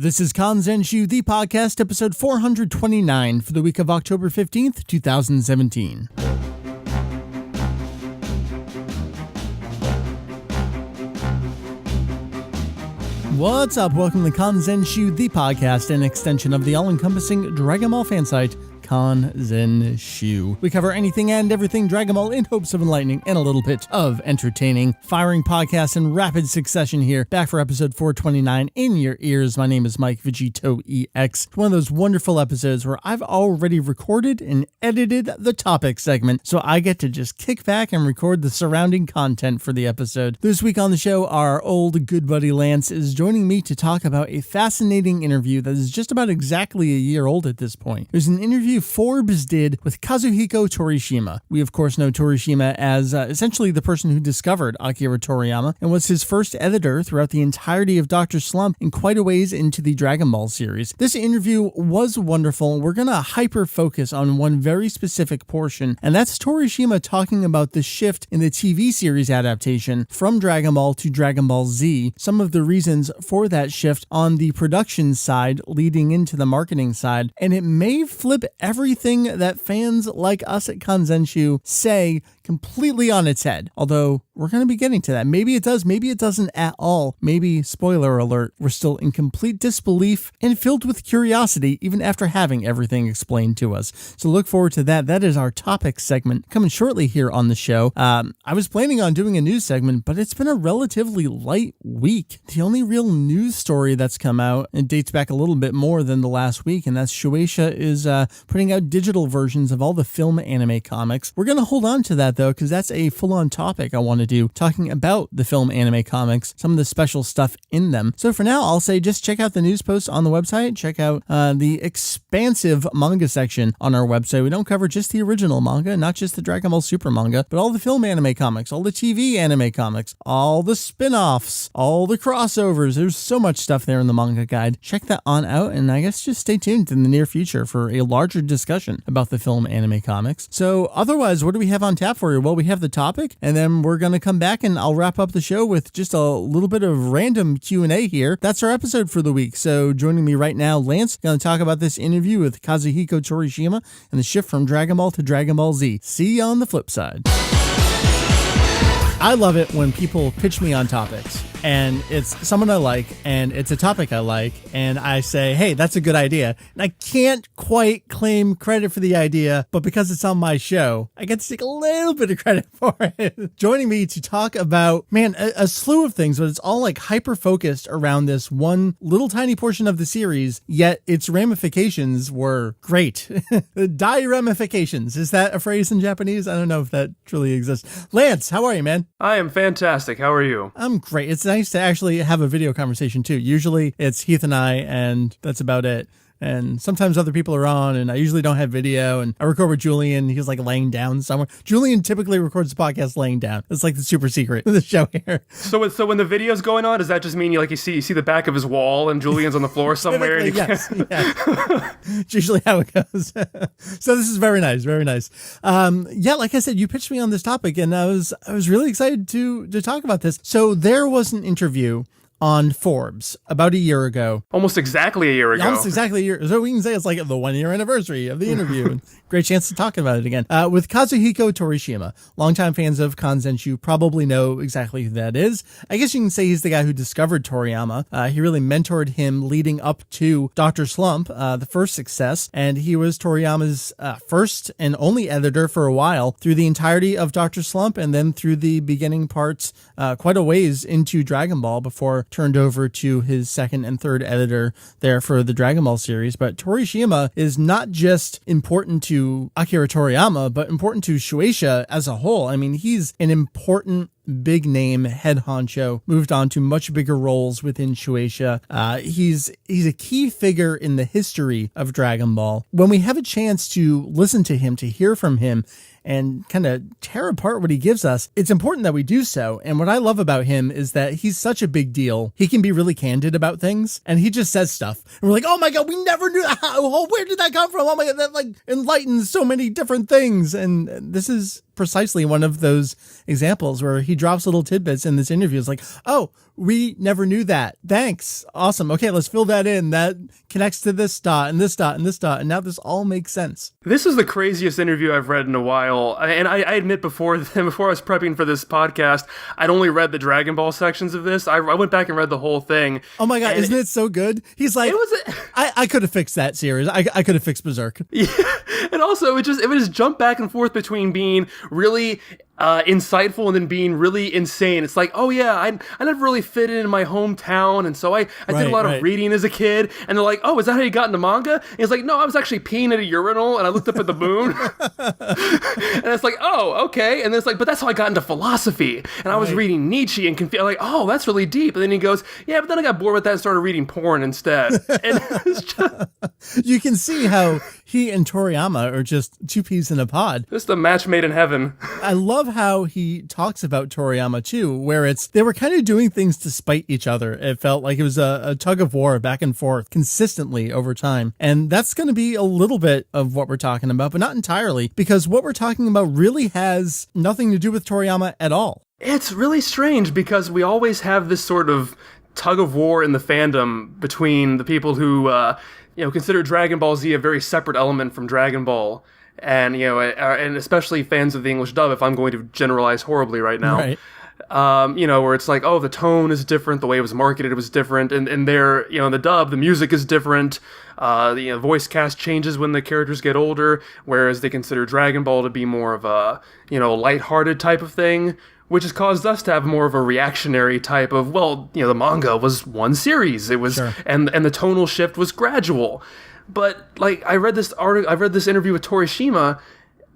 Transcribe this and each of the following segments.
This is Kanzenshuu, the podcast, episode 429 for the week of October 15th, 2017. What's up? Welcome to Kanzenshuu, the podcast, an extension of the all-encompassing Dragon Ball fan site, Kanzenshuu. We cover anything and everything Dragon Ball in hopes of enlightening and a little bit of entertaining. Firing podcasts in rapid succession here, back for episode 429 in your ears. My name is Mike Vegetto EX. One of those wonderful episodes where I've already recorded and edited the topic segment, so I get to just kick back and record the surrounding content for the episode. This week on the show, our old good buddy Lance is joining me to talk about a fascinating interview that is just about exactly a year old at this point. There's an interview Forbes did with Kazuhiko Torishima. We of course know Torishima as essentially the person who discovered Akira Toriyama and was his first editor throughout the entirety of Dr. Slump and quite a ways into the Dragon Ball series. This interview was wonderful. We're going to hyper focus on one very specific portion, and that's Torishima talking about the shift in the TV series adaptation from Dragon Ball to Dragon Ball Z, some of the reasons for that shift on the production side leading into the marketing side, and it may flip everything that fans like us at Kanzenshuu say completely on its head. Although we're going to be getting to that. Maybe it does, maybe it doesn't at all. Maybe, spoiler alert, we're still in complete disbelief and filled with curiosity even after having everything explained to us. So look forward to that. That is our topic segment coming shortly here on the show. I was planning on doing a news segment, but it's been a relatively light week. The only real news story that's come out, and dates back a little bit more than the last week, and that's Shueisha is putting out digital versions of all the film anime comics. We're going to hold on to that though, because that's a full-on topic I want to do, talking about the film anime comics, some of the special stuff in them. So for now, I'll say just check out the news posts on the website, check out the expansive manga section on our website. We don't cover just the original manga, not just the Dragon Ball Super manga, but all the film anime comics, all the TV anime comics, all the spin-offs, all the crossovers. There's so much stuff there in the manga guide. Check that on out, and I guess just stay tuned in the near future for a larger discussion about the film anime comics. So otherwise, what do we have on tap for you? Well, we have the topic, and then we're going to come back and I'll wrap up the show with just a little bit of random Q&A here. That's our episode for the week. So joining me right now, Lance, going to talk about this interview with Kazuhiko Torishima and the shift from Dragon Ball to Dragon Ball Z. See you on the flip side. I love it when people pitch me on topics and it's someone I like and it's a topic I like and I say, hey, that's a good idea. And I can't quite claim credit for the idea, but because it's on my show, I get to take a little bit of credit for it. Joining me to talk about, a slew of things, but it's all like hyper focused around this one little tiny portion of the series, yet its ramifications were great. Dire ramifications. Is that a phrase in Japanese? I don't know if that truly exists. Lance, how are you, man? I am fantastic. How are you? I'm great. It's nice to actually have a video conversation too. Usually it's Heath and I, and that's about it. And sometimes other people are on, and I usually don't have video, and I record with Julian. He's like laying down somewhere. Julian typically records the podcast laying down. It's like the super secret of the show here. So when the video's going on, does that just mean you see the back of his wall and Julian's on the floor somewhere? And yes. It's usually how it goes. So this is very nice, very nice. Like I said, you pitched me on this topic, and I was really excited to talk about this. So there was an interview on Forbes about a year ago. Almost exactly a year ago. Almost exactly a year. So we can say it's like the 1 year anniversary of the interview. Great chance to talk about it again. With Kazuhiko Torishima. Longtime fans of Kanzenshuu probably know exactly who that is. I guess you can say he's the guy who discovered Toriyama. He really mentored him leading up to Dr. Slump, the first success. And he was Toriyama's first and only editor for a while through the entirety of Dr. Slump and then through the beginning parts quite a ways into Dragon Ball before turned over to his second and third editor there for the Dragon Ball series. But Torishima is not just important to Akira Toriyama, but important to Shueisha as a whole. I mean, he's an important big name head honcho, moved on to much bigger roles within Shueisha. He's a key figure in the history of Dragon Ball. When we have a chance to listen to him, to hear from him, and kind of tear apart what he gives us, it's important that we do so. And what I love about him is that he's such a big deal. He can be really candid about things, and he just says stuff. And we're like, oh my God, we never knew that. Where did that come from? Oh my God, that like enlightens so many different things. And this is precisely one of those examples where he drops little tidbits in this interview. It's like, oh, we never knew that. Thanks. Awesome. Okay, let's fill that in. That connects to this dot and this dot and this dot. And now this all makes sense. This is the craziest interview I've read in a while. And I admit before I was prepping for this podcast, I'd only read the Dragon Ball sections of this. I went back and read the whole thing. Oh my God, isn't it so good? He's like, I could have fixed that series. I could have fixed Berserk. Yeah. And also, it would just jump back and forth between being really insightful and then being really insane. It's like, oh yeah, I never really fit in my hometown, and so I did a lot of reading as a kid. And they're like, oh, is that how you got into manga? And he's like, no, I was actually peeing at a urinal, and I looked up at the moon. And it's like, oh, okay. And then it's like, but that's how I got into philosophy. And I was reading Nietzsche and confused. Like, oh, that's really deep. And then he goes, yeah, but then I got bored with that and started reading porn instead. And it's just... You can see how he and Toriyama are just two peas in a pod. Just a match made in heaven. I love how he talks about Toriyama too, where they were kind of doing things to spite each other. It felt like it was a tug of war back and forth consistently over time. And that's going to be a little bit of what we're talking about, but not entirely, because what we're talking about really has nothing to do with Toriyama at all. It's really strange because we always have this sort of tug of war in the fandom between the people who, consider Dragon Ball Z a very separate element from Dragon Ball. And, and especially fans of the English dub, if I'm going to generalize horribly right now. Right. Where it's like, oh, the tone is different, the way it was marketed was different, and there, in the dub, the music is different, the voice cast changes when the characters get older, whereas they consider Dragon Ball to be more of a, lighthearted type of thing, which has caused us to have more of a reactionary type of, the manga was one series, it was, sure. and the tonal shift was gradual. But I read this interview with Torishima,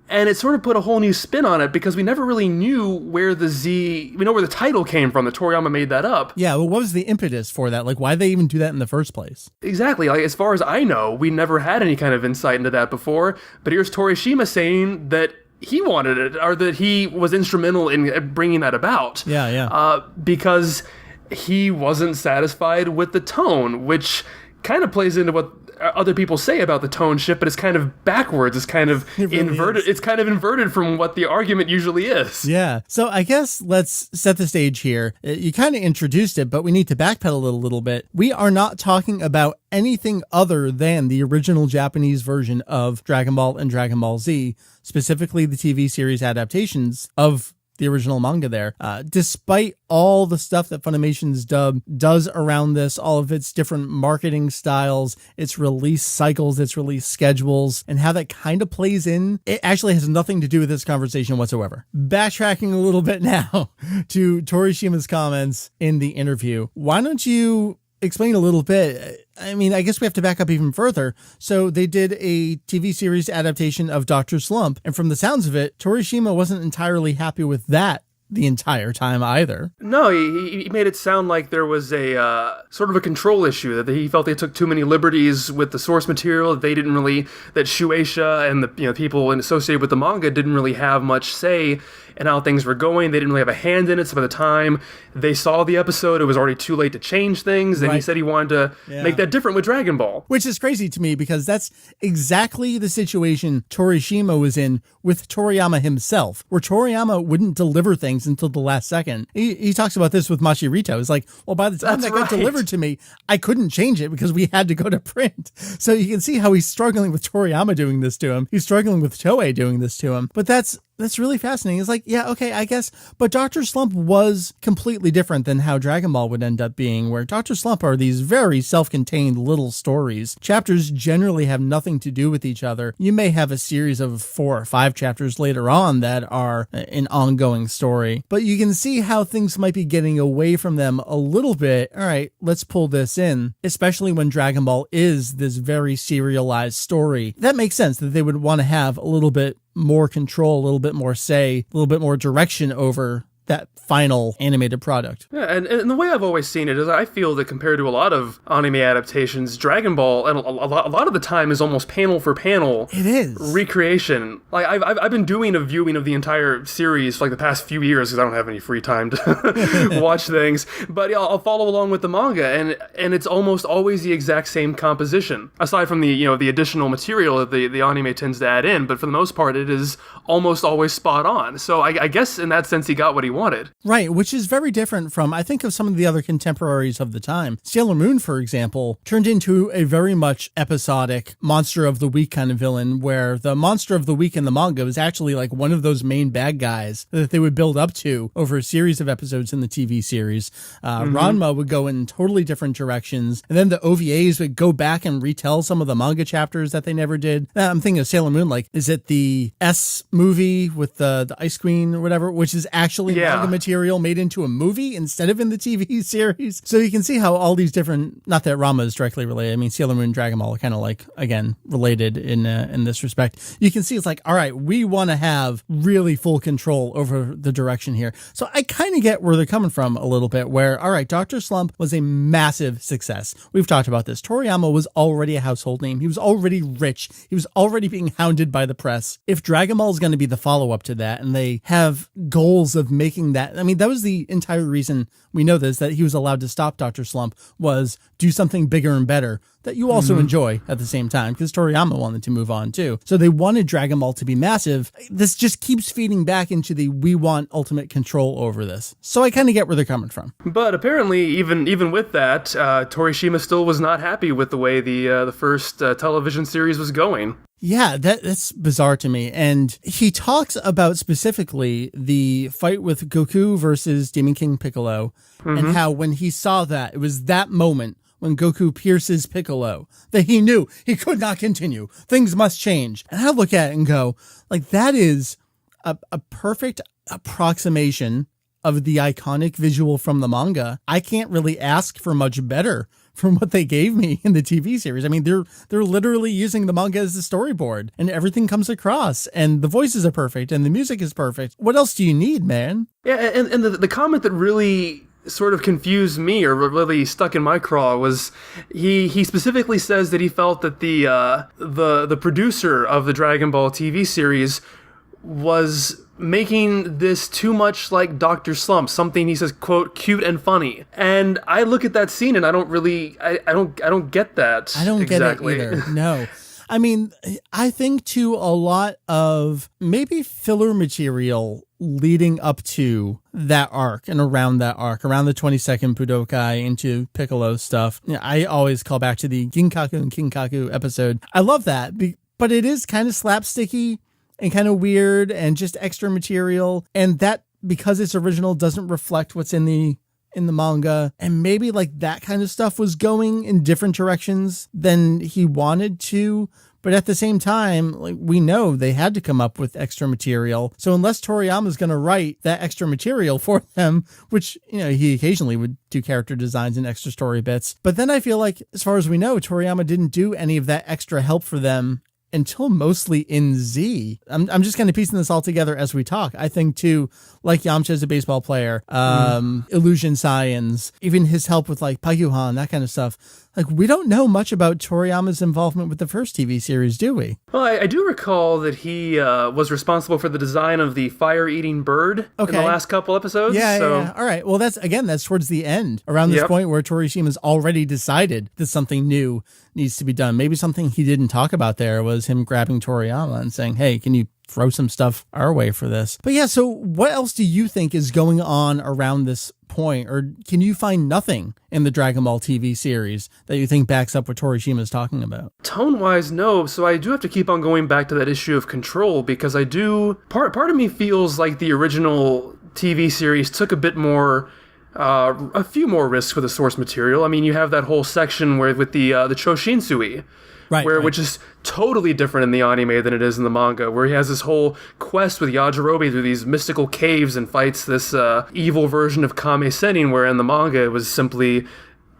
and it sort of put a whole new spin on it because we never really knew where we know where the title came from, that Toriyama made that up. Yeah, well, what was the impetus for that? Why they even do that in the first place? Exactly. As far as I know, we never had any kind of insight into that before, but here's Torishima saying that he wanted it, or that he was instrumental in bringing that about. Yeah. Because he wasn't satisfied with the tone, which kind of plays into what other people say about the tone shift, but it's kind of backwards. It's kind of inverted. It's kind of inverted from what the argument usually is. Yeah. So I guess let's set the stage here. You kind of introduced it, but we need to backpedal a little bit. We are not talking about anything other than the original Japanese version of Dragon Ball and Dragon Ball Z, specifically the TV series adaptations of the original manga there. Despite all the stuff that Funimation's dub does around this, all of its different marketing styles, its release cycles, its release schedules, and how that kind of plays in, it actually has nothing to do with this conversation whatsoever. Backtracking a little bit now to Torishima's comments in the interview. Why don't you explain a little bit? I mean, I guess we have to back up even further. So they did a TV series adaptation of Dr. Slump, and from the sounds of it, Torishima wasn't entirely happy with that the entire time either. No, he made it sound like there was a sort of a control issue, that he felt they took too many liberties with the source material, that Shueisha and the people associated with the manga didn't really have much say in how things were going. They didn't really have a hand in it, so by the time they saw the episode, it was already too late to change things, and He said he wanted to make that different with Dragon Ball. Which is crazy to me, because that's exactly the situation Torishima was in with Toriyama himself, where Toriyama wouldn't deliver things until the last second. He talks about this with Mashirito. It's like, well, by the time that got delivered to me, I couldn't change it because we had to go to print. So you can see how he's struggling with Toriyama doing this to him. He's struggling with Toei doing this to him. But that's really fascinating. It's like, yeah, okay, I guess. But Dr. Slump was completely different than how Dragon Ball would end up being, where Dr. Slump are these very self-contained little stories. Chapters generally have nothing to do with each other. You may have a series of 4 or 5 chapters later on that are an ongoing story, but you can see how things might be getting away from them a little bit. All right, let's pull this in, especially when Dragon Ball is this very serialized story. That makes sense that they would want to have a little bit more control, a little bit more say, a little bit more direction over that final animated product. Yeah, and the way I've always seen it is I feel that compared to a lot of anime adaptations, Dragon Ball, and a lot of the time, is almost panel for panel. It is. Recreation. Like, I've been doing a viewing of the entire series for like the past few years because I don't have any free time to watch things. But yeah, I'll follow along with the manga, and it's almost always the exact same composition, aside from the additional material that the anime tends to add in. But for the most part, it is almost always spot on. So I guess in that sense, he got what he wanted. Right, which is very different from, I think, of some of the other contemporaries of the time. Sailor Moon, for example, turned into a very much episodic monster of the week kind of villain, where the monster of the week in the manga was actually like one of those main bad guys that they would build up to over a series of episodes in the TV series. Ranma would go in totally different directions, and then the OVAs would go back and retell some of the manga chapters that they never did. I'm thinking of Sailor Moon, like, is it the S movie with the Ice Queen or whatever, which is actually manga material made into a movie instead of in the TV series. So you can see how all these different, not that Ranma is directly related. I mean, Sailor Moon and Dragon Ball are kind of like, again, related in this respect. You can see it's like, all right, we want to have really full control over the direction here. So I kind of get where they're coming from a little bit, where, all right, Dr. Slump was a massive success. We've talked about this. Toriyama was already a household name. He was already rich. He was already being hounded by the press. If Dragon Ball is going to be the follow-up to that, and they have goals of making that, I mean, that was the entire reason we know this, that he was allowed to stop Dr. Slump, was do something bigger and better that you also enjoy at the same time, because Toriyama wanted to move on too. So they wanted Dragon Ball to be massive. This just keeps feeding back into the we want ultimate control over this. So I kind of get where they're coming from. But apparently, even with that, Torishima still was not happy with the way the first television series was going. Yeah, that's bizarre to me. And he talks about specifically the fight with Goku versus Demon King Piccolo, and how when he saw that, it was that moment when Goku pierces Piccolo that he knew he could not continue. Things must change. And I look at it and go, like, that is a perfect approximation of the iconic visual from the manga. I can't really ask for much better from what they gave me in the TV series. I mean, they're literally using the manga as the storyboard, and everything comes across, and the voices are perfect, and the music is perfect. What else do you need, man? Yeah, and the comment that really sort of confused me, or really stuck in my craw, was he specifically says that he felt that the producer of the Dragon Ball TV series was making this too much like Dr. Slump, something he says, quote, cute and funny. And I look at that scene and I don't get that. I don't exactly get it either. No. I mean, I think to a lot of maybe filler material leading up to that arc and around that arc, around the 22nd Budokai into Piccolo stuff. I always call back to the Ginkaku and Kinkaku episode. I love that, but it is kind of slapsticky and kind of weird and just extra material. And that, because it's original, doesn't reflect what's in the manga. And maybe like that kind of stuff was going in different directions than he wanted to. But at the same time, like, we know they had to come up with extra material. So unless Toriyama's going to write that extra material for them, which, he occasionally would do character designs and extra story bits. But then I feel like, as far as we know, Toriyama didn't do any of that extra help for them until mostly in Z. I'm just kind of piecing this all together as we talk. I think too, like Yamcha as a baseball player, Illusion Science, even his help with like Pagyuhan, that kind of stuff. Like, we don't know much about Toriyama's involvement with the first TV series, do we? Well, I do recall that he was responsible for the design of the fire-eating bird in the last couple episodes. Yeah. All right. Well, that's towards the end, around this point where Torishima's already decided that something new needs to be done. Maybe something he didn't talk about there was him grabbing Toriyama and saying, hey, can you throw some stuff our way for this? But yeah, so what else do you think is going on around this point? Or can you find nothing in the Dragon Ball TV series that you think backs up what Torishima is talking about? Tone-wise, no. So I do have to keep on going back to that issue of control, because I do... Part of me feels like the original TV series took a bit more... a few more risks with the source material. I mean, you have that whole section where with the Choshinsui, which is totally different in the anime than it is in the manga, where he has this whole quest with Yajirobe through these mystical caves and fights this evil version of Kame Sennin, where in the manga it was simply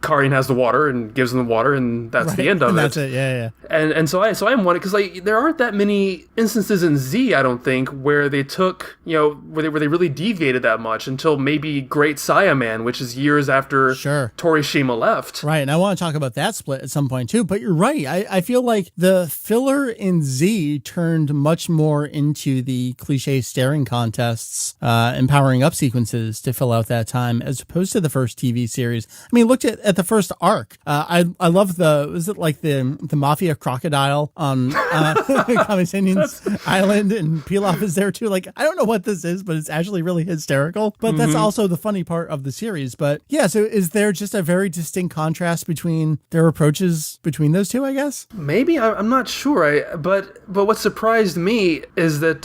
Karin has the water and gives them the water, and that's the end of it. That's it. Yeah. And so I'm wondering, because like there aren't that many instances in Z, I don't think, where they took, where they really deviated that much until maybe Great Saiyaman, which is years after Torishima left. Right, and I want to talk about that split at some point too. But you're right. I feel like the filler in Z turned much more into the cliche staring contests and powering up sequences to fill out that time, as opposed to the first TV series. I mean, look at the first arc. I love was it like the mafia crocodile on Kanzenshuu Island, and Pilaf is there too. Like, I don't know what this is, but it's actually really hysterical. But that's also the funny part of the series. But yeah, so is there just a very distinct contrast between their approaches between those two, I guess? Maybe, I'm not sure. But what surprised me is that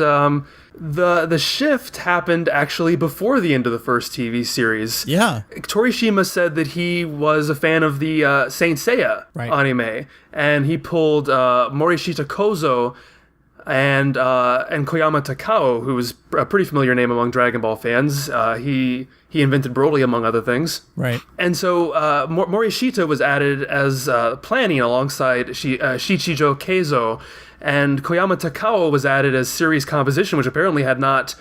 the shift happened actually before the end of the first TV series. Yeah. Torishima said that he was a fan of the Saint Seiya anime, and he pulled Morishita Kozo and Koyama Takao, who was a pretty familiar name among Dragon Ball fans. He invented Broly, among other things. Right. And so Morishita was added as planning alongside Shichijo Keizo, and Koyama Takao was added as series composition, which apparently had not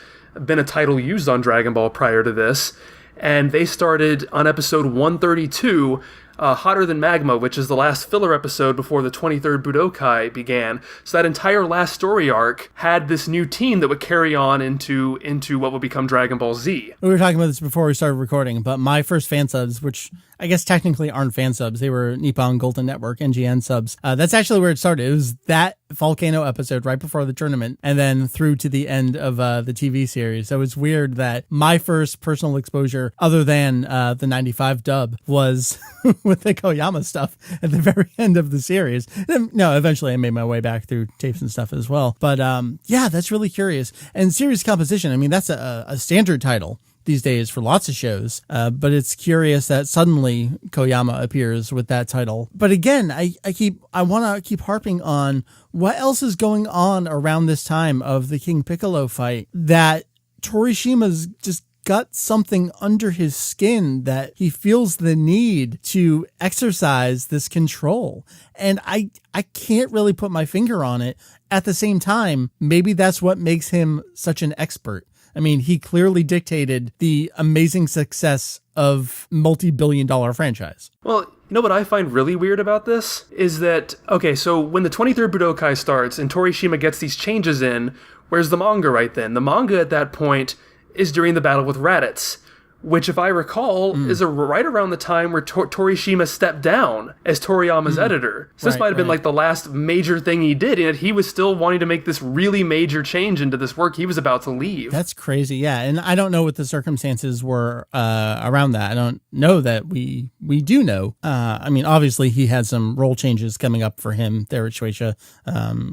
been a title used on Dragon Ball prior to this. And they started on episode 132, Hotter Than Magma, which is the last filler episode before the 23rd Budokai began. So that entire last story arc had this new team that would carry on into what would become Dragon Ball Z. We were talking about this before we started recording, but my first fan subs, which I guess technically aren't fan subs, they were Nippon Golden Network, NGN subs. That's actually where it started. It was that Volcano episode right before the tournament, and then through to the end of the TV series. So it's weird that my first personal exposure, other than the 95 dub, was with the Koyama stuff at the very end of the series. And, no, eventually I made my way back through tapes and stuff as well. But yeah, that's really curious. And series composition, I mean, that's a standard title these days for lots of shows, but it's curious that suddenly Koyama appears with that title. But again, I want to keep harping on what else is going on around this time of the King Piccolo fight, that Torishima's just got something under his skin that he feels the need to exercise this control. And I can't really put my finger on it. At the same time, maybe that's what makes him such an expert. I mean, he clearly dictated the amazing success of multi-billion-dollar franchise. Well, you know what I find really weird about this? Is that, okay, so when the 23rd Budokai starts and Torishima gets these changes in, where's the manga right then? The manga at that point is during the battle with Raditz, which, if I recall, is right around the time where Torishima stepped down as Toriyama's editor. So this might have been like the last major thing he did, and he was still wanting to make this really major change into this work he was about to leave. That's crazy, yeah. And I don't know what the circumstances were around that. I don't know that we do know. I mean, obviously, he had some role changes coming up for him there at Shueisha.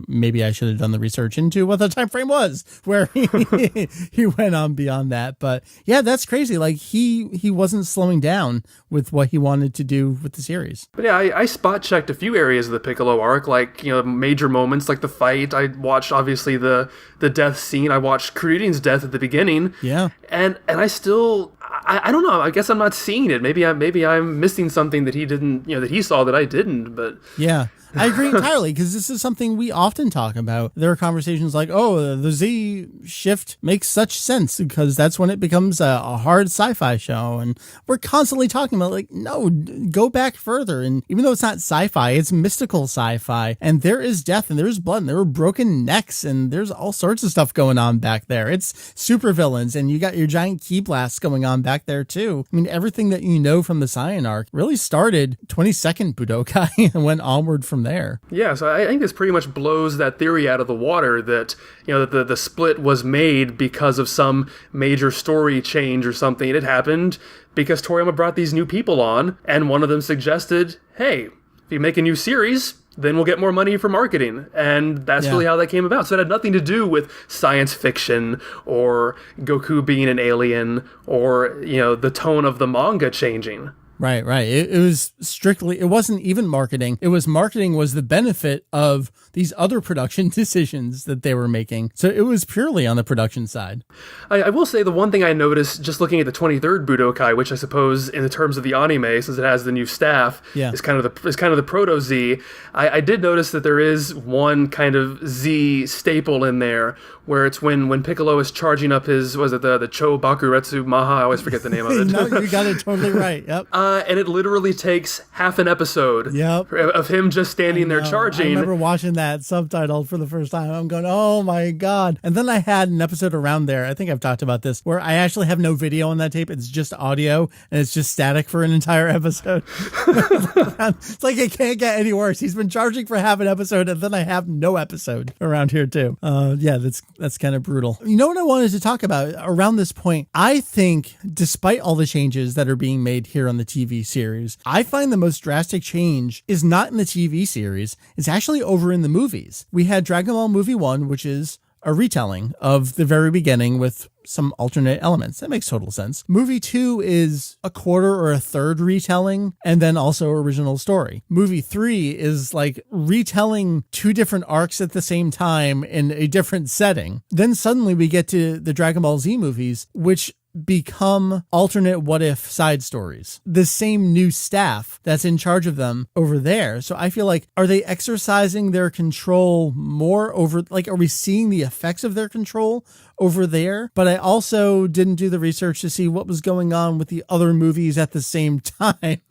Maybe I should have done the research into what the time frame was where he went on beyond that. But yeah, that's crazy. Like, he wasn't slowing down with what he wanted to do with the series. But yeah, I spot checked a few areas of the Piccolo arc, like, major moments like the fight. I watched, obviously, the death scene. I watched Kuririn's death at the beginning. Yeah. And I still, I don't know, I guess I'm not seeing it. Maybe I'm missing something that he didn't, that he saw that I didn't, but... Yeah. I agree entirely, because this is something we often talk about. There are conversations like, oh, the Z shift makes such sense because that's when it becomes a hard sci-fi show. And we're constantly talking about, like, no, go back further. And even though it's not sci-fi, it's mystical sci-fi. And there is death and there's blood and there were broken necks and there's all sorts of stuff going on back there. It's super villains and you got your giant ki blasts going on back there too. I mean, everything that you know from the Saiyan arc really started 22nd Budokai and went onward from there. Yeah, so I think this pretty much blows that theory out of the water that, that the split was made because of some major story change or something. It happened because Toriyama brought these new people on, and one of them suggested, hey, if you make a new series, then we'll get more money for marketing. And that's really how that came about. So it had nothing to do with science fiction or Goku being an alien or, the tone of the manga changing. Right. It was strictly, it wasn't even marketing. It was marketing was the benefit of these other production decisions that they were making. So it was purely on the production side. I will say the one thing I noticed just looking at the 23rd Budokai, which I suppose in the terms of the anime, since it has the new staff, is kind of the proto Z. I did notice that there is one kind of Z staple in there, where it's when Piccolo is charging up his, was it the Cho Bakuretsu Maha? I always forget the name of it. No, you got it totally right. Yep. And it literally takes half an episode of him just standing there charging. I remember watching that subtitled for the first time. I'm going, oh my God. And then I had an episode around there, I think I've talked about this, where I actually have no video on that tape. It's just audio and it's just static for an entire episode. It's like it can't get any worse. He's been charging for half an episode and then I have no episode around here too. That's kind of brutal. You know what I wanted to talk about around this point? I think despite all the changes that are being made here on the TV series, I find the most drastic change is not in the TV series. It's actually over in the movies. We had Dragon Ball Movie 1, which is a retelling of the very beginning with some alternate elements. That makes total sense. Movie 2 is a quarter or a third retelling and then also original story. Movie 3 is like retelling two different arcs at the same time in a different setting. Then suddenly we get to the Dragon Ball Z movies, which become alternate what if side stories. The same new staff that's in charge of them over there. So I feel like, are they exercising their control more over, like, are we seeing the effects of their control over there? But I also didn't do the research to see what was going on with the other movies at the same time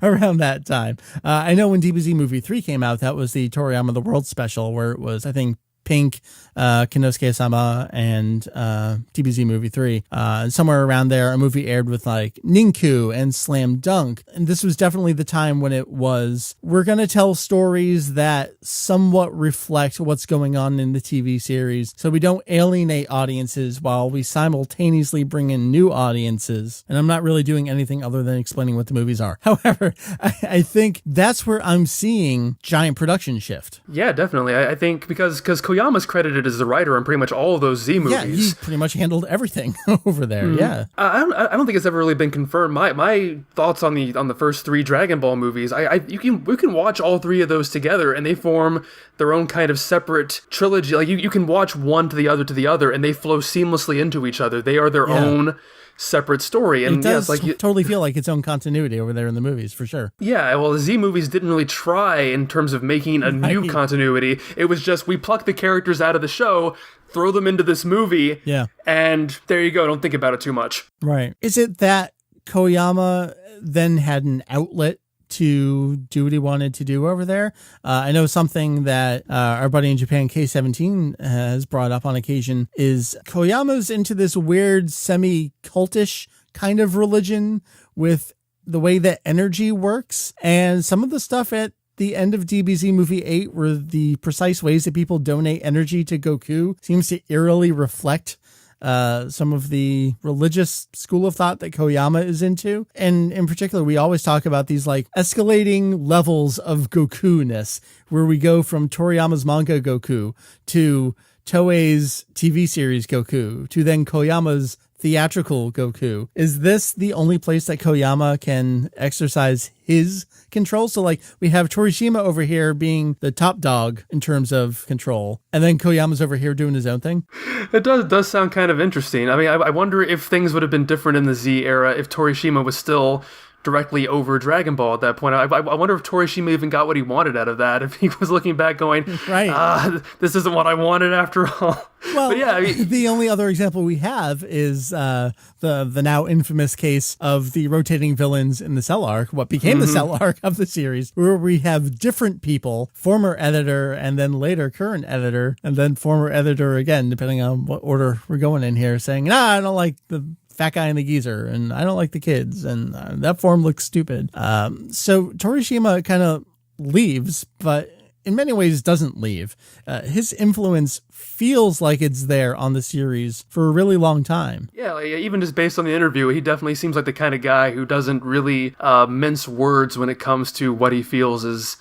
around that time. I know when DBZ Movie 3 came out, that was the Toriyama The World special where it was, I think, Pink, Kinosuke-sama, and DBZ Movie 3. Somewhere around there, a movie aired with like Ninku and Slam Dunk. And this was definitely the time when it was, we're going to tell stories that somewhat reflect what's going on in the TV series. So we don't alienate audiences while we simultaneously bring in new audiences. And I'm not really doing anything other than explaining what the movies are. However, I think that's where I'm seeing giant production shift. Yeah, definitely. I think because Koyama's credited as the writer on pretty much all of those Z movies. Yeah, he pretty much handled everything over there. Mm-hmm. Yeah, I don't think it's ever really been confirmed. My thoughts on the first three Dragon Ball movies. We can watch all three of those together, and they form their own kind of separate trilogy. Like you can watch one to the other, and they flow seamlessly into each other. They are their own separate story, and it does totally feel like its own continuity over there in the movies, for sure. Yeah, well, the Z movies didn't really try in terms of making a new continuity. It was just, we pluck the characters out of the show, throw them into this movie, and there you go, don't think about it too much. Right. Is it that Koyama then had an outlet to do what he wanted to do over there? I know something that our buddy in Japan, K17, has brought up on occasion is Koyama's into this weird semi-cultish kind of religion with the way that energy works. And some of the stuff at the end of DBZ Movie 8 where the precise ways that people donate energy to Goku seems to eerily reflect some of the religious school of thought that Koyama is into. And in particular, we always talk about these like escalating levels of Goku-ness, where we go from Toriyama's manga Goku to Toei's TV series Goku to then Koyama's theatrical Goku. Is this the only place that Koyama can exercise his control? So like we have Torishima over here being the top dog in terms of control, and then Koyama's over here doing his own thing. It does sound kind of interesting. I mean, I wonder if things would have been different in the Z era if Torishima was still directly over Dragon Ball at that point. I wonder if Torishima even got what he wanted out of that, if he was looking back going, this isn't what I wanted after all. Well, but yeah, I mean, the only other example we have is the now infamous case of the rotating villains in the Cell arc, what became the Cell arc of the series, where we have different people, former editor and then later current editor, and then former editor again, depending on what order we're going in here, saying, I don't like the fat guy and the geezer, and I don't like the kids, and that form looks stupid. So Torishima kind of leaves, but in many ways doesn't leave. His influence feels like it's there on the series for a really long time. Yeah, like, even just based on the interview, he definitely seems like the kind of guy who doesn't really mince words when it comes to what he feels is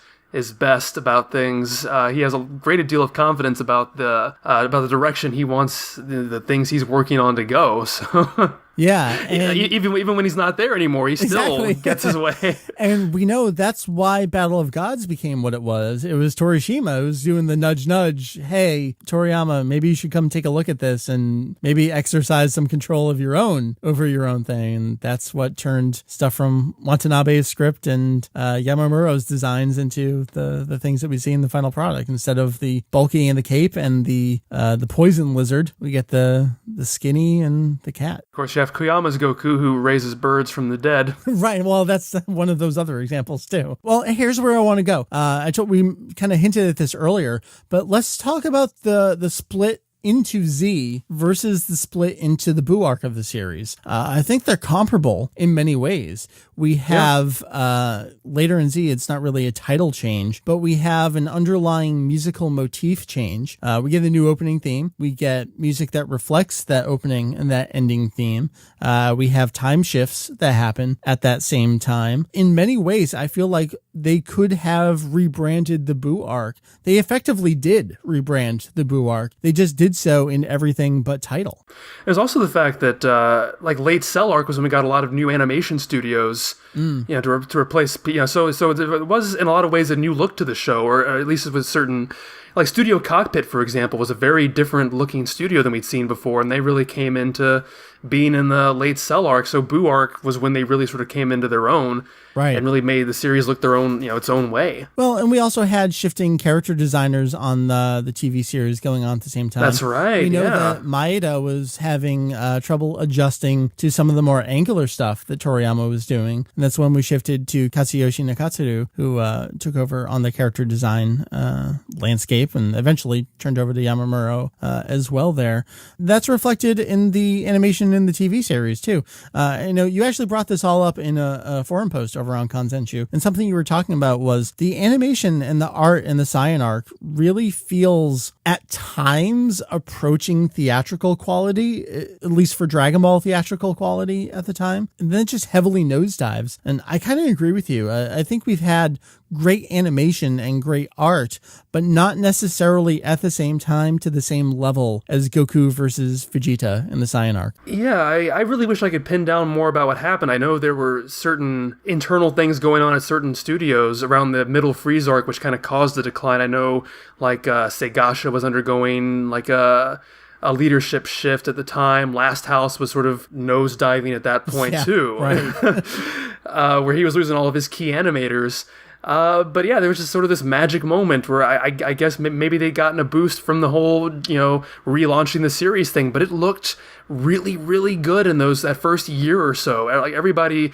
best about things. He has a great deal of confidence about the direction he wants the things he's working on to go. So Yeah. And even when he's not there anymore, he still gets his way. And we know that's why Battle of Gods became what it was. It was Torishima who was doing the nudge, hey, Toriyama, maybe you should come take a look at this and maybe exercise some control of over your own thing. And that's what turned stuff from Watanabe's script and Yamamuro's designs into the things that we see in the final product. Instead of the bulky and the cape and the poison lizard, we get the skinny and the cat. Of course, you have Koyama's Goku, who raises birds from the dead. Right. Well, that's one of those other examples too. Well, here's where I want to go. We kind of hinted at this earlier, but let's talk about the split into Z versus the split into the Buu arc of the series. I think they're comparable in many ways. We have later in Z, it's not really a title change, but we have an underlying musical motif change. We get a new opening theme. We get music that reflects that opening and that ending theme. We have time shifts that happen at that same time. In many ways, I feel like they could have rebranded the Buu arc. They effectively did rebrand the Buu arc. They just did so in everything but title. There's also the fact that late Cell arc was when we got a lot of new animation studios, to replace. So it was in a lot of ways a new look to the show, or at least it was certain. Like Studio Cockpit, for example, was a very different looking studio than we'd seen before, and they really came into being in the late Cell arc. So Buu arc was when they really sort of came into their own, right, and really made the series look their own, its own way. Well, and we also had shifting character designers on the TV series going on at the same time. That's right. We know that Maeda was having trouble adjusting to some of the more angular stuff that Toriyama was doing, and that's when we shifted to Katsuyoshi Nakatsuru, who took over on the character design landscape, and eventually turned over to Yamamuro as well there. That's reflected in the animation in the TV series too. You actually brought this all up in a forum post over on Kanzenshuu, and something you were talking about was the animation and the art in the Saiyan arc really feels at times approaching theatrical quality, at least for Dragon Ball theatrical quality at the time, and then it just heavily nosedives. And I kind of agree with you. I think we've had great animation and great art, but not necessarily at the same time to the same level as Goku versus Vegeta in the Saiyan arc. Yeah, I really wish I could pin down more about what happened. I know there were certain internal things going on at certain studios around the middle Freeze arc, which kind of caused the decline. I know, Segasha was undergoing, a leadership shift at the time. Last House was sort of nosediving at that point, too. Right. Where he was losing all of his key animators. But yeah, there was just sort of this magic moment where I guess maybe they'd gotten a boost from the whole, relaunching the series thing, but it looked really, really good in that first year or so. Like everybody,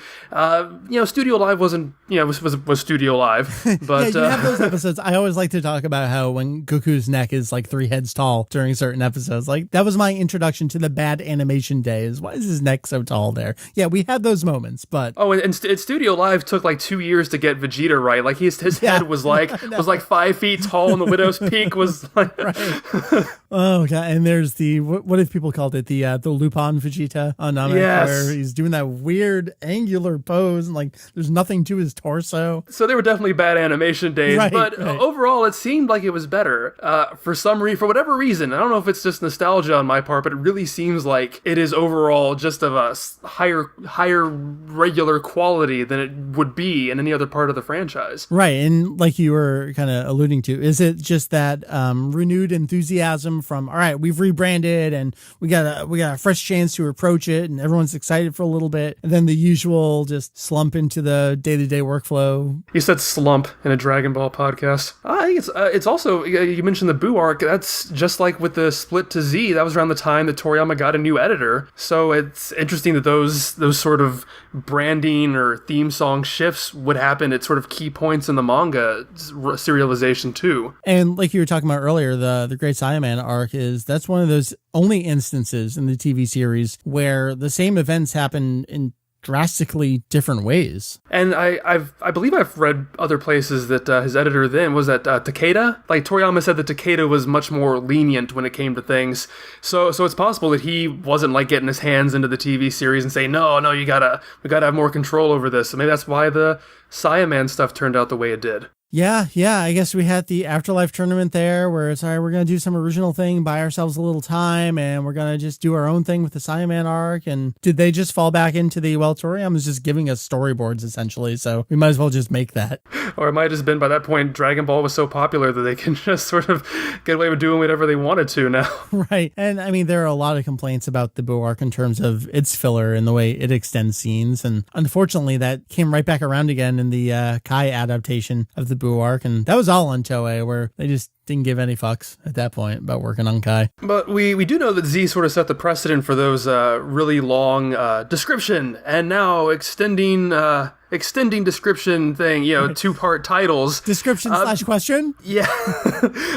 Studio Live wasn't, was Studio Live, but yeah, you have those episodes. I always like to talk about how when Goku's neck is like 3 heads tall during certain episodes, like that was my introduction to the bad animation days. Why is his neck so tall there? Yeah, we had those moments, but and Studio Live took like 2 years to get Vegeta right. Like his head was like 5 feet tall, and the Widow's Peak was like. Right. Oh god! And there's the what have people called it? The Lupin Vegeta on Namek, where he's doing that weird angular pose, and like there's nothing to his torso. So they were definitely bad animation days, but overall it seemed like it was better. For whatever reason, I don't know if it's just nostalgia on my part, but it really seems like it is overall just of a higher regular quality than it would be in any other part of the franchise. Right, and like you were kind of alluding to, is it just that renewed enthusiasm from, all right, we've rebranded and we got a fresh chance to approach it, and everyone's excited for a little bit, and then the usual just slump into the day-to-day workflow? You said slump in a Dragon Ball podcast. I think it's also, you mentioned the Buu arc. That's just like with the split to Z. That was around the time that Toriyama got a new editor. So it's interesting that those sort of branding or theme song shifts would happen at sort of key points in the manga serialization too. And like you were talking about earlier, the Great Saiyaman arc that's one of those only instances in the TV series where the same events happen in drastically different ways. And I believe I've read other places that his editor then was that Takeda. Like Toriyama said that Takeda was much more lenient when it came to things. So it's possible that he wasn't like getting his hands into the TV series and saying, no, we gotta have more control over this. So maybe that's why the Saiyaman stuff turned out the way it did. Yeah. I guess we had the Afterlife tournament there where it's, all right, we're going to do some original thing, buy ourselves a little time, and we're going to just do our own thing with the Saiyaman arc. And did they just fall back into the, well, Toriyama is just giving us storyboards, essentially, so we might as well just make that. Or it might have just been by that point, Dragon Ball was so popular that they can just sort of get away with doing whatever they wanted to now. Right. And I mean, there are a lot of complaints about the Buu arc in terms of its filler and the way it extends scenes. And unfortunately, that came right back around again in the Kai adaptation of the Buu arc. And that was all on Toei, where they just didn't give any fucks at that point about working on Kai. But we do know that Z sort of set the precedent for those really long description and now extending description thing, two-part titles. Description / question? Yeah,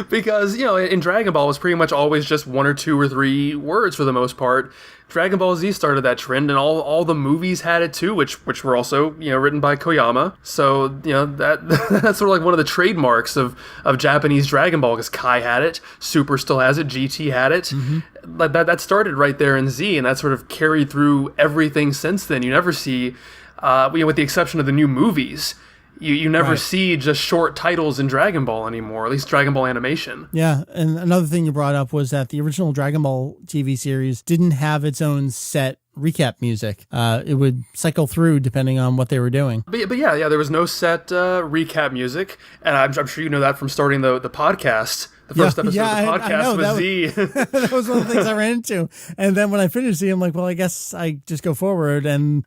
because, in Dragon Ball, it was pretty much always just 1 or 2 or 3 words for the most part. Dragon Ball Z started that trend, and all the movies had it too, which were also, written by Koyama. So, that's sort of like one of the trademarks of Japanese Dragon Ball, because Kai had it, Super still has it, GT had it. Mm-hmm. That started right there in Z, and that sort of carried through everything since then. You never see, with the exception of the new movies, you never see just short titles in Dragon Ball anymore, at least Dragon Ball animation. Yeah, and another thing you brought up was that the original Dragon Ball TV series didn't have its own set recap music. It would cycle through depending on what they were doing. But yeah, there was no set recap music, and I'm sure you know that from starting the podcast. The first episode of the podcast was Z. That was one of the things I ran into. And then when I finished Z, I'm like, well, I guess I just go forward. And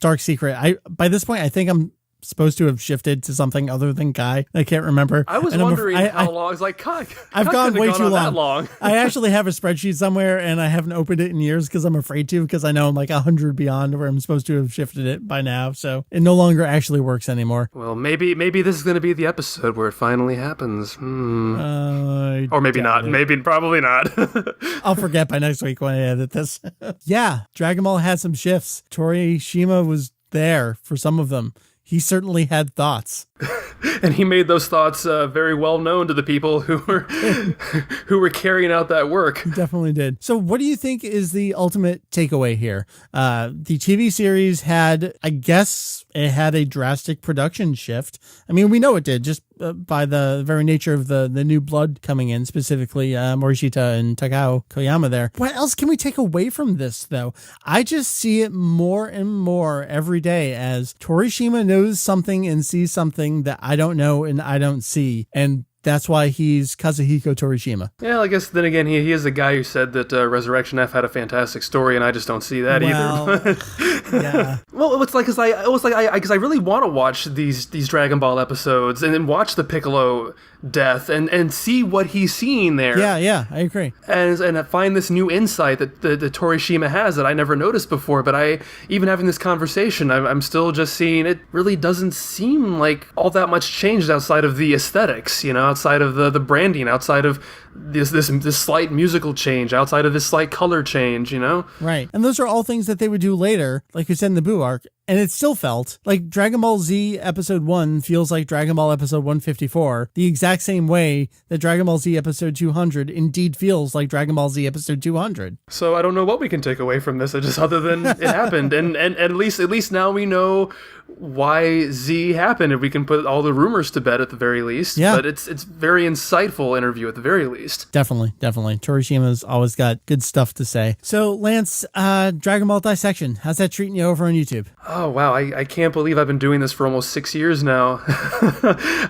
dark secret. By this point, I think I'm supposed to have shifted to something other than Kai. I can't remember. I was wondering how long. It's like, Kai. I've gone way too long. That long. I actually have a spreadsheet somewhere, and I haven't opened it in years because I'm afraid to, because I know I'm like 100 beyond where I'm supposed to have shifted it by now. So it no longer actually works anymore. Well, maybe this is going to be the episode where it finally happens. Or maybe not. Probably not. I'll forget by next week when I edit this. Yeah, Dragon Ball had some shifts. Torishima was there for some of them. He certainly had thoughts. And he made those thoughts very well known to the people who were carrying out that work. He definitely did. So what do you think is the ultimate takeaway here? The TV series had, I guess, it had a drastic production shift. I mean, we know it did, just by the very nature of the new blood coming in, specifically Morishita and Takao Koyama there. What else can we take away from this, though? I just see it more and more every day as Torishima knows something and sees something that I don't know and I don't see. And that's why he's Kazuhiko Torishima. Yeah, I guess then again, he is the guy who said that Resurrection F had a fantastic story, and I just don't see that either. Yeah. Well, it's like because I really want to watch these Dragon Ball episodes and then watch the Piccolo death and see what he's seeing there. Yeah, I agree. And find this new insight that Torishima has that I never noticed before. But even having this conversation, I'm still just seeing it really doesn't seem like all that much changed outside of the aesthetics, outside of the branding, outside of this slight musical change, outside of this slight color change, Right. And those are all things that they would do later, like you said in the Buu arc. And it still felt like Dragon Ball Z Episode 1 feels like Dragon Ball Episode 154, the exact same way that Dragon Ball Z Episode 200 indeed feels like Dragon Ball Z Episode 200. So I don't know what we can take away from this, just other than it happened. And at least now we know why Z happened, and we can put all the rumors to bed at the very least. Yeah. But it's very insightful interview at the very least. Definitely. Torishima's always got good stuff to say. So Lance, Dragon Ball Dissection, how's that treating you over on YouTube? Oh, wow. I can't believe I've been doing this for almost 6 years now.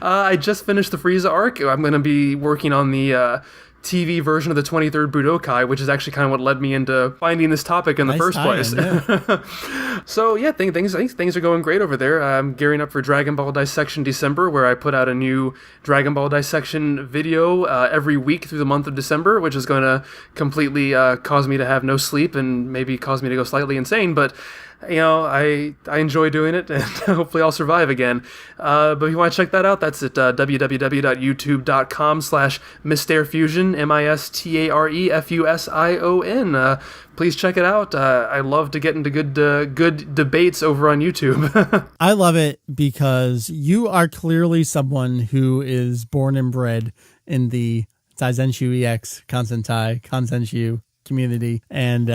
I just finished the Frieza arc. I'm going to be working on the TV version of the 23rd Budokai, which is actually kind of what led me into finding this topic in the first place. Yeah. So yeah, things are going great over there. I'm gearing up for Dragon Ball Dissection December, where I put out a new Dragon Ball Dissection video every week through the month of December, which is going to completely cause me to have no sleep and maybe cause me to go slightly insane, but I enjoy doing it, and hopefully I'll survive again. But if you want to check that out, that's at www.youtube.com/MystareFusion, MystareFusion. Please check it out. I love to get into good debates over on YouTube. I love it because you are clearly someone who is born and bred in the Kanzenshuu EX, Kanzenshuu community, and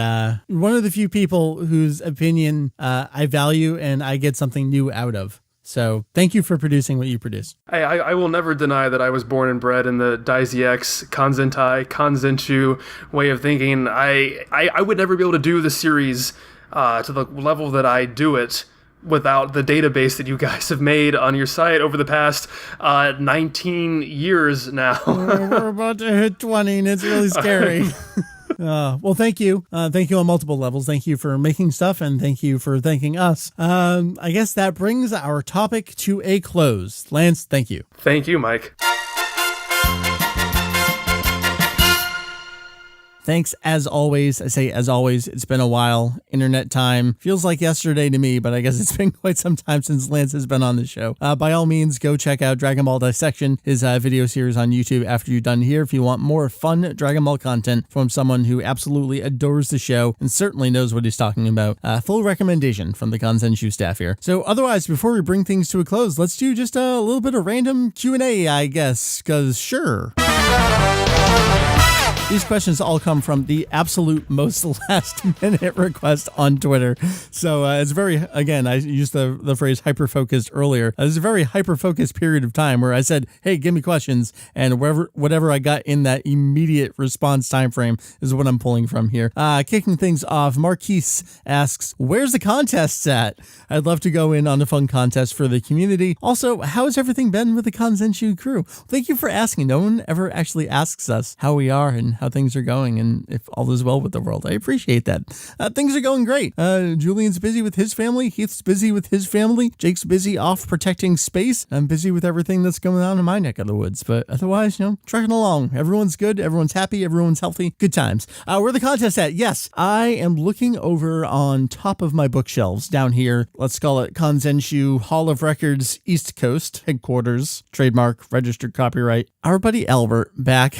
one of the few people whose opinion I value and I get something new out of. So thank you for producing what you produce. I will never deny that I was born and bred in the DaiZX, Kanzenshuu way of thinking. I would never be able to do the series to the level that I do it without the database that you guys have made on your site over the past 19 years now. We're about to hit 20 and it's really scary. Well, thank you. Thank you on multiple levels. Thank you for making stuff and thank you for thanking us. I guess that brings our topic to a close. Lance, thank you. Thank you, Mike. Thanks as always. I say as always, it's been a while. Internet time feels like yesterday to me, but I guess it's been quite some time since Lance has been on the show. By all means, go check out Dragon Ball Dissection, his video series on YouTube after you're done here if you want more fun Dragon Ball content from someone who absolutely adores the show and certainly knows what he's talking about. Full recommendation from the Kanzenshuu staff here. So otherwise, before we bring things to a close, let's do just a little bit of random Q&A, I guess, because sure. These questions all come from the absolute most last-minute request on Twitter. So it's very, again, I used the phrase hyper-focused earlier. This is a very hyper-focused period of time where I said, hey, give me questions, and whatever I got in that immediate response time frame is what I'm pulling from here. Kicking things off, Marquise asks, where's the contests at? I'd love to go in on a fun contest for the community. Also, how has everything been with the Kanzenshuu crew? Thank you for asking. No one ever actually asks us how we are and how things are going and if all is well with the world. I appreciate that. Things are going great. Julian's busy with his family. Heath's busy with his family. Jake's busy off protecting space. I'm busy with everything that's going on in my neck of the woods. But otherwise, trucking along. Everyone's good. Everyone's happy. Everyone's healthy. Good times. Where the contest at? Yes, I am looking over on top of my bookshelves down here. Let's call it Kanzenshuu Hall of Records East Coast headquarters. Trademark, registered copyright. Our buddy Albert back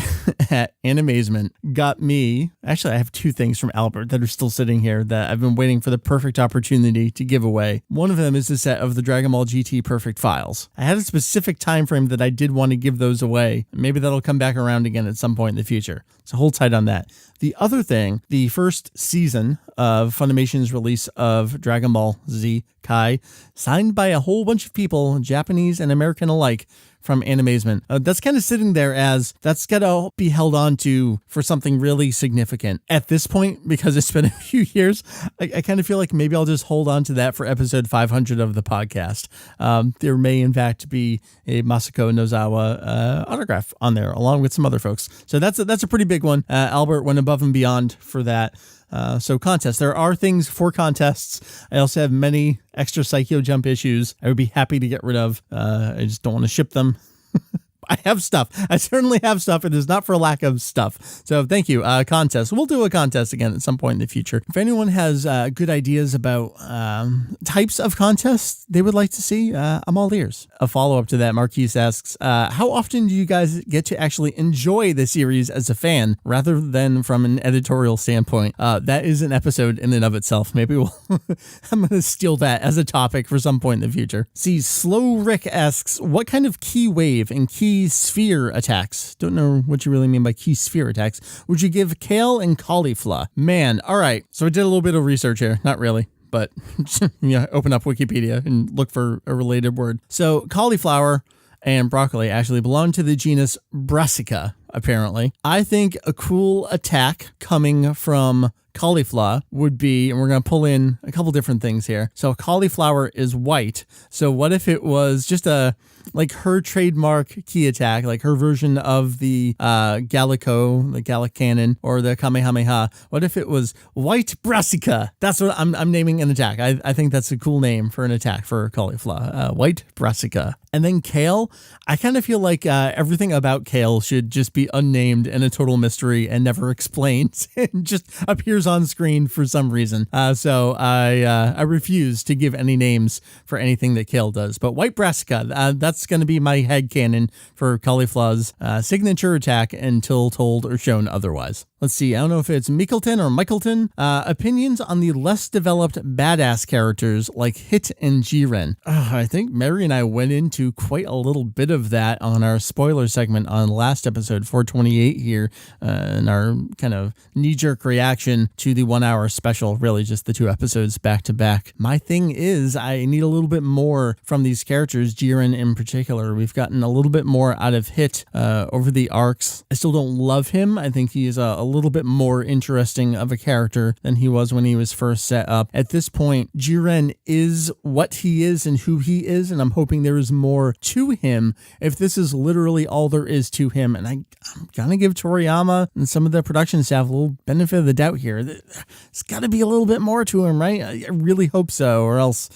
at Animazement got me, actually I have two things from Albert that are still sitting here that I've been waiting for the perfect opportunity to give away. One of them is a set of the Dragon Ball GT Perfect files. I had a specific time frame that I did want to give those away. Maybe that'll come back around again at some point in the future. So hold tight on that. The other thing, the first season of Funimation's release of Dragon Ball Z Kai, signed by a whole bunch of people, Japanese and American alike, from Animazement. That's kind of sitting there as that's got to be held on to for something really significant. At this point, because it's been a few years, I kind of feel like maybe I'll just hold on to that for episode 500 of the podcast. There may, in fact, be a Masako Nozawa autograph on there, along with some other folks. So that's a pretty big one. Albert went above and beyond for that. So contests. There are things for contests. I also have many extra Psycho Jump issues I would be happy to get rid of. I just don't want to ship them. I have stuff. I certainly have stuff. It is not for lack of stuff. So thank you. Contest. We'll do a contest again at some point in the future. If anyone has good ideas about types of contests they would like to see, I'm all ears. A follow-up to that, Marquise asks, how often do you guys get to actually enjoy the series as a fan rather than from an editorial standpoint? That is an episode in and of itself. Maybe I'm going to steal that as a topic for some point in the future. See, Slow Rick asks, what kind of key wave and key sphere attacks, don't know what you really mean by key sphere attacks, would you give kale and cauliflower? Man, all right. So I did a little bit of research here. Not really, but open up Wikipedia and look for a related word. So cauliflower and broccoli actually belong to the genus Brassica, apparently. I think a cool attack coming from cauliflower would be, and we're going to pull in a couple different things here. So cauliflower is white. So what if it was just like her trademark key attack, like her version of the Gallico, the Gallic Cannon, or the Kamehameha? What if it was White Brassica? That's what I'm naming an attack. I think that's a cool name for an attack for cauliflower. White Brassica. And then kale, I kind of feel like everything about kale should just be unnamed and a total mystery and never explained. It just appears on screen for some reason. So I refuse to give any names for anything that kale does. But White Brassica, that's going to be my headcanon for cauliflower's signature attack until told or shown otherwise. Let's see, I don't know if it's Mickleton or Michaelton. Opinions on the less developed badass characters like Hit and Jiren. I think Mary and I went into into quite a little bit of that on our spoiler segment on last episode, 428 here, in our kind of knee-jerk reaction to the 1 hour special, really just the 2 episodes back to back. My thing is I need a little bit more from these characters, Jiren in particular. We've gotten a little bit more out of Hit over the arcs. I still don't love him. I think he is a little bit more interesting of a character than he was when he was first set up. At this point, Jiren is what he is and who he is, and I'm hoping there is more to him if this is literally all there is to him. And I'm gonna give Toriyama and some of the production staff a little benefit of the doubt here. There's got to be a little bit more to him, right? I really hope so, or else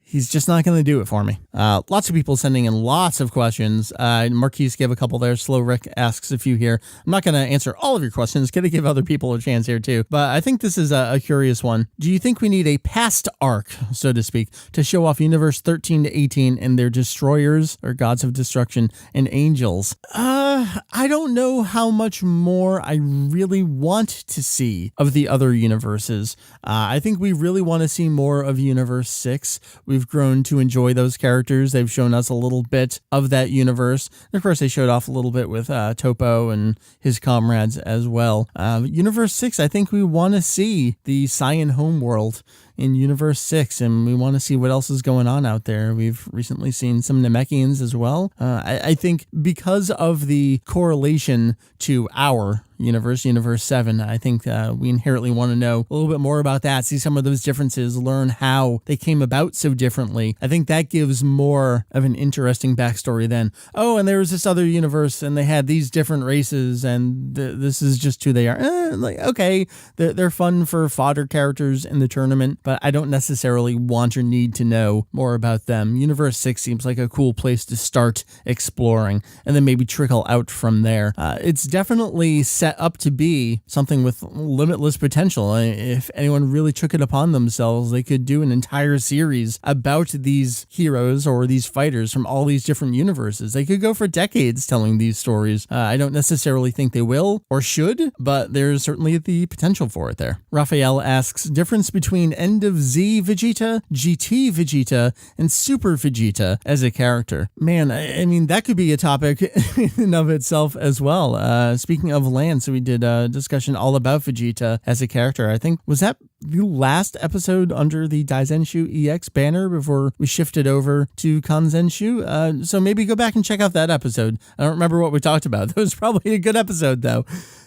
he's just not going to do it for me. Lots of people sending in lots of questions. Marquise gave a couple there. Slow Rick asks a few here. I'm not going to answer all of your questions. Going to give other people a chance here too. But I think this is a curious one. Do you think we need a past arc, so to speak, to show off Universe 13 to 18 and their destroyers or gods of destruction and angels? I don't know how much more I really want to see of the other universes. I think we really want to see more of Universe 6. We've grown to enjoy those characters. They've shown us a little bit of that universe. And of course, they showed off a little bit with Topo and his comrades as well. Universe 6, I think we want to see the Cyan homeworld in Universe 6, and we want to see what else is going on out there. We've recently seen some Namekians as well. I think because of the correlation to our universe, Universe 7, I think we inherently want to know a little bit more about that, see some of those differences, learn how they came about so differently. I think that gives more of an interesting backstory than, oh, and there was this other universe and they had these different races and this is just who they are. Okay, they're fun for fodder characters in the tournament, but I don't necessarily want or need to know more about them. Universe 6 seems like a cool place to start exploring and then maybe trickle out from there. It's definitely set up to be something with limitless potential. If anyone really took it upon themselves, they could do an entire series about these heroes or these fighters from all these different universes. They could go for decades telling these stories. I don't necessarily think they will or should, but there's certainly the potential for it there. Raphael asks, difference between End of Z Vegeta, GT Vegeta, and Super Vegeta as a character. Man, I mean, that could be a topic in and of itself as well. Speaking of land, so we did a discussion all about Vegeta as a character. I think, was that the last episode under the Kanzenshuu EX banner before we shifted over to Kanzenshuu? So maybe go back and check out that episode. I don't remember what we talked about. That was probably a good episode though.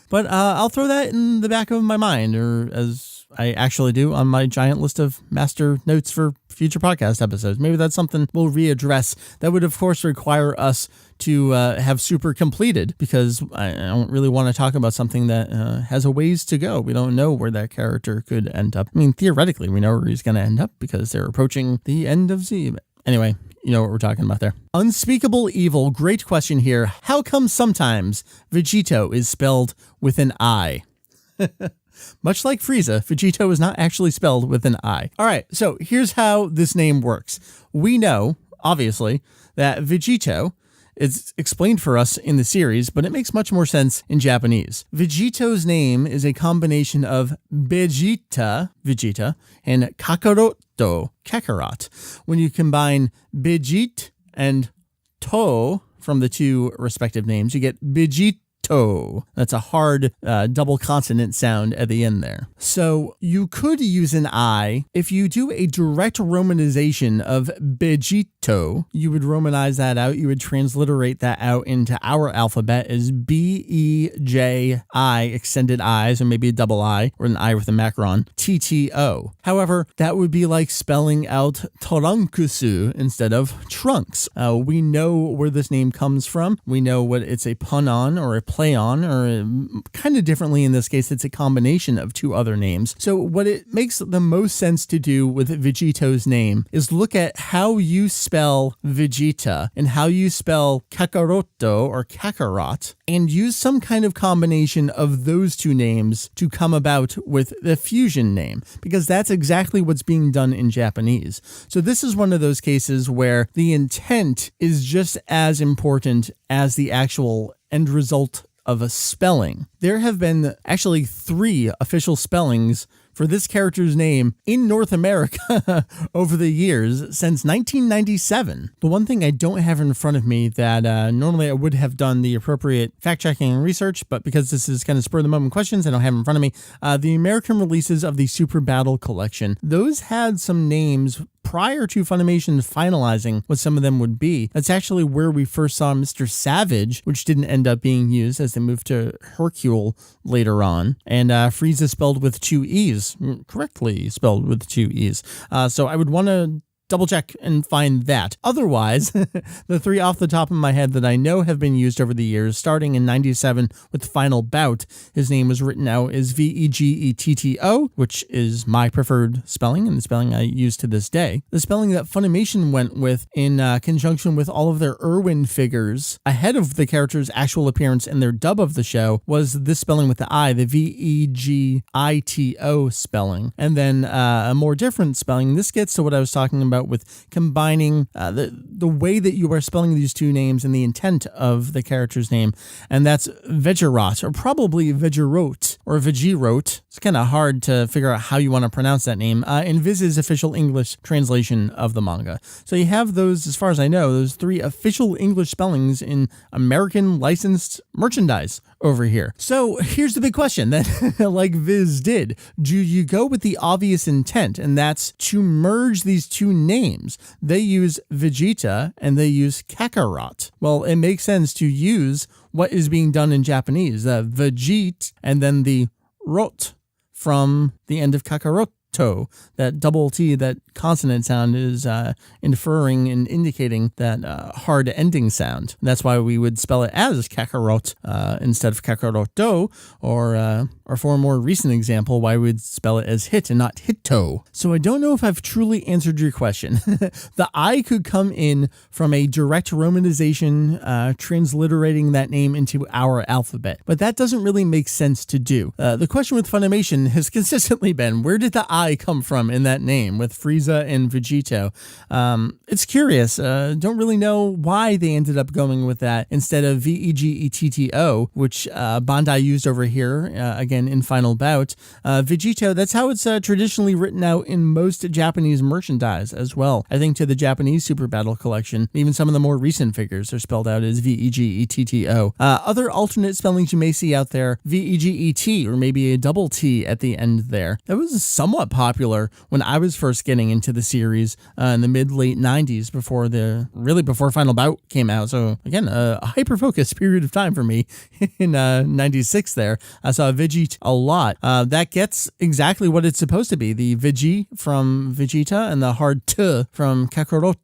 But I'll throw that in the back of my mind, or as I actually do on my giant list of master notes for future podcast episodes. Maybe that's something we'll readdress. That would, of course, require us to have Super completed, because I don't really want to talk about something that has a ways to go. We don't know where that character could end up. I mean, theoretically, we know where he's going to end up because they're approaching the end of Z. But anyway, you know what we're talking about there. Unspeakable Evil, great question here. How come sometimes Vegetto is spelled with an I? Much like Frieza, Vegetto is not actually spelled with an I. All right, so here's how this name works. We know, obviously, that Vegetto is explained for us in the series, but it makes much more sense in Japanese. Vegetto's name is a combination of Vegeta, and Kakaroto, Kakarot. When you combine Vegit and To from the two respective names, you get Vegetto. That's a hard double consonant sound at the end there. So you could use an I. If you do a direct romanization of Vegetto, you would romanize that out. You would transliterate that out into our alphabet as B-E-J-I, extended I's, or maybe a double I, or an I with a macron, T-T-O. However, that would be like spelling out Torankusu instead of trunks. We know where this name comes from. We know what it's a pun on, or a play on, or kind of differently in this case, it's a combination of two other names. So what it makes the most sense to do with Vegetto's name is look at how you spell Vegeta and how you spell Kakaroto or Kakarot, and use some kind of combination of those two names to come about with the fusion name, because that's exactly what's being done in Japanese. So this is one of those cases where the intent is just as important as the actual end result of a spelling. There have been actually 3 official spellings for this character's name in North America over the years since 1997. The one thing I don't have in front of me that normally I would have done the appropriate fact-checking and research, but because this is kind of spur-of-the-moment questions, I don't have in front of me, the American releases of the Super Battle Collection. Those had some names prior to Funimation finalizing what some of them would be. That's actually where we first saw Mr. Savage, which didn't end up being used as they moved to Hercule later on. And Frieza spelled with 2 E's, correctly spelled with 2 E's. So I would want to double check and find that. Otherwise, the 3 off the top of my head that I know have been used over the years, starting in 97 with Final Bout, his name was written out as Vegetto, which is my preferred spelling and the spelling I use to this day. The spelling that Funimation went with in conjunction with all of their Irwin figures ahead of the character's actual appearance in their dub of the show was this spelling with the I, the Vegito spelling. And then a more different spelling. This gets to what I was talking about with combining the way that you are spelling these 2 names and the intent of the character's name, and that's Vegerot, or probably Vegerote, or Vegirote. It's kind of hard to figure out how you want to pronounce that name in Viz's official English translation of the manga. So you have those, as far as I know, those 3 official English spellings in American licensed merchandise over here. So here's the big question that, like Viz did, do you go with the obvious intent, and that's to merge these 2 names? They use Vegeta and they use Kakarot. Well, it makes sense to use what is being done in Japanese, Vegete and then the rot from the end of Kakaroto. That double T, that consonant sound is inferring and indicating that hard ending sound. That's why we would spell it as Kakarot instead of Kakaroto, or for a more recent example, why we'd spell it as hit and not hitto. So I don't know if I've truly answered your question. The I could come in from a direct romanization, transliterating that name into our alphabet, but that doesn't really make sense to do. The question with Funimation has consistently been, where did the I come from in that name with Frieza and Vegetto? It's curious. Don't really know why they ended up going with that instead of Vegetto, which Bandai used over here, again in Final Bout. Vegetto, that's how it's traditionally written out in most Japanese merchandise as well. I think to the Japanese Super Battle Collection, even some of the more recent figures are spelled out as Vegetto. Other alternate spellings you may see out there, Veget, or maybe a double T at the end there. That was somewhat popular when I was first getting into the series in the mid-late 90s before Final Bout came out. So again, a hyper-focused period of time for me in 96 there. I saw Veget a lot. That gets exactly what it's supposed to be. The Veggie from Vegeta and the hard T from Kakaroto.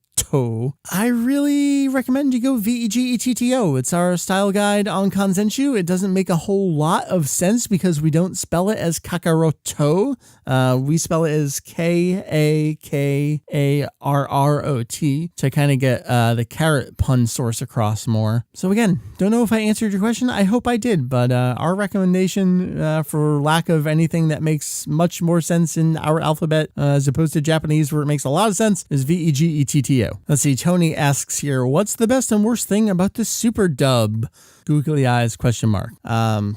I really recommend you go Vegetto. It's our style guide on Kanzenshuu. It doesn't make a whole lot of sense because we don't spell it as Kakaroto. We spell it as Kakarrot to kind of get the carrot pun source across more. So again, don't know if I answered your question. I hope I did, but our recommendation for lack of anything that makes much more sense in our alphabet as opposed to Japanese where it makes a lot of sense is Vegetto. Let's see, Tony asks here, what's the best and worst thing about the super dub? Googly eyes, question mark.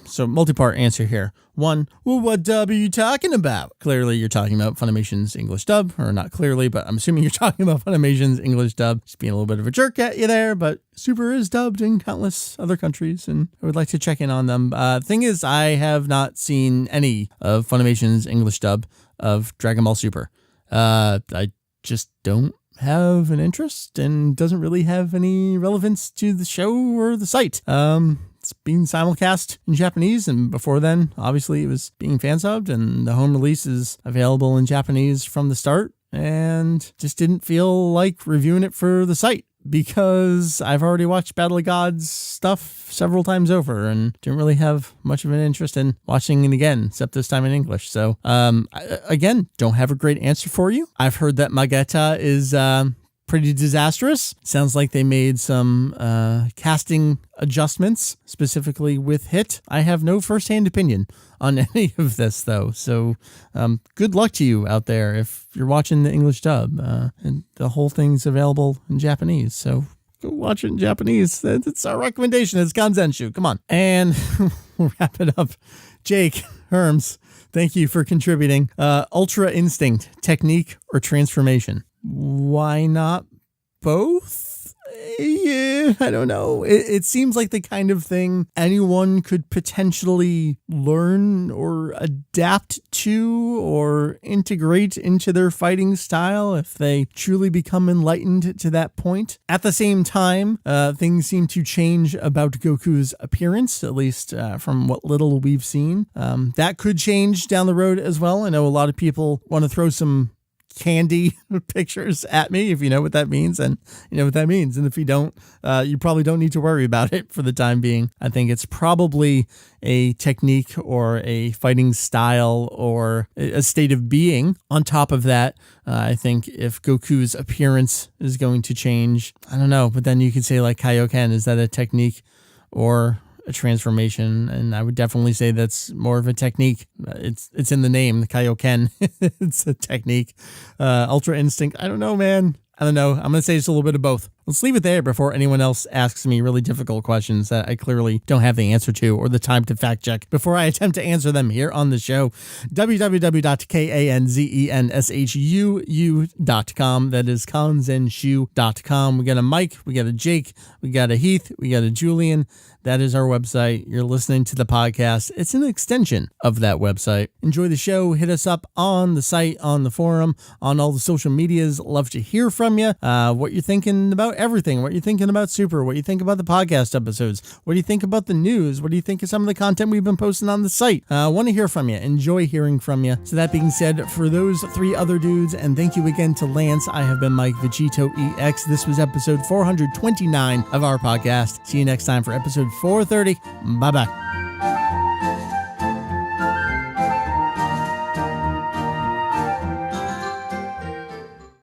So multi-part answer here. 1, well, what dub are you talking about? Clearly you're talking about Funimation's English dub, or not clearly, but I'm assuming you're talking about Funimation's English dub. Just being a little bit of a jerk at you there, but Super is dubbed in countless other countries, and I would like to check in on them. Thing is, I have not seen any of Funimation's English dub of Dragon Ball Super. I just don't have an interest and doesn't really have any relevance to the show or the site. It's being simulcast in Japanese, and before then, obviously, it was being fan subbed, and the home release is available in Japanese from the start, and just didn't feel like reviewing it for the site because I've already watched Battle of Gods stuff several times over and didn't really have much of an interest in watching it again, except this time in English. So, again, don't have a great answer for you. I've heard that Magetta is pretty disastrous. Sounds like they made some casting adjustments, specifically with Hit. I have no firsthand opinion on any of this, though. So good luck to you out there if you're watching the English dub. And the whole thing's available in Japanese. So go watch it in Japanese. It's our recommendation. It's Kanzenshuu. Come on. And we'll wrap it up. Jake Herms, Thank you for contributing. Ultra Instinct, technique or transformation? Why not both? Yeah, I don't know. It seems like the kind of thing anyone could potentially learn or adapt to or integrate into their fighting style if they truly become enlightened to that point. At the same time, things seem to change about Goku's appearance, at least from what little we've seen. That could change down the road as well. I know a lot of people want to throw some candy pictures at me. If you know what that means, and you know what that means, and if you don't, you probably don't need to worry about it for the time being. I think it's probably a technique or a fighting style or a state of being. On top of that, I think if Goku's appearance is going to change, I don't know, but then you could say like Kaioken, is that a technique or a transformation? And I would definitely say that's more of a technique. It's in the name, the Kaioken. It's a technique. Ultra Instinct, I don't know, man. I don't know. I'm going to say just a little bit of both. Let's leave it there before anyone else asks me really difficult questions that I clearly don't have the answer to or the time to fact check before I attempt to answer them here on the show. www.kanzenshuu.com. That is kanzenshuu.com. We got a Mike, we got a Jake, we got a Heath, we got a Julian. That is our website. You're listening to the podcast. It's an extension of that website. Enjoy the show. Hit us up on the site, on the forum, on all the social medias. Love to hear from you. What you're thinking about everything. What you're thinking about Super. What you think about the podcast episodes. What do you think about the news? What do you think of some of the content we've been posting on the site? Want to hear from you. Enjoy hearing from you. So that being said, for those three other dudes, and thank you again to Lance, I have been Mike Vegetto EX. This was episode 429 of our podcast. See you next time for episode 430. Bye-bye.